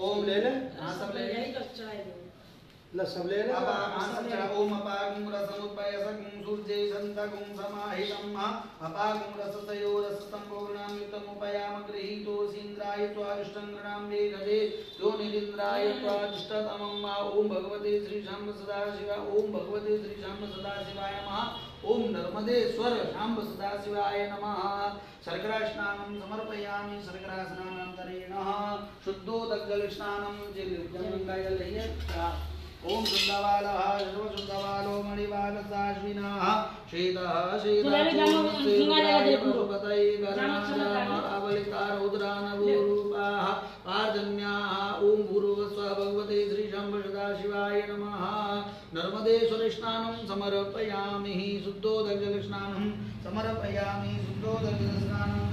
ओम ले ले, हाँ सब ले ले, सब ले ले। ओम अपागुं रसमुत्पय सगुं सूर्ये संतगुं समाहितं अपागुं रसतयो रसतंभोर्णां युक्तमुपयाम गृहीतोऽसीन्द्राय त्वादिष्टं गृणाम्ये गजे यो निरिन्द्राय त्वादिष्टतमं ओम भगवते श्री शाम्ब सदाशिव ओम भगवते श्री शाम्ब सदाशिवाय नमः ओम नर्मदेश्वर शाम्ब सदाशिवाय नमः शर्करा स्नानं समर्पयामि शर्करा स्नानान्तरेण शुद्धोदकजलस्नानं गंगाजल ओम शुद्धवालः शुद्धवालो मणिवालसाश्विनः शीतः शीतः अवलितारौद्रानवरूपाः पार्जन्याः ओम भूर्भुवस्वः भगवते श्री शम्भ सदाशिवाय नमः नर्मदेश्वर स्नानं समर्पयामि शुद्धोदकजलस्नानं समर्पयामि शुद्धोदकजलस्नानं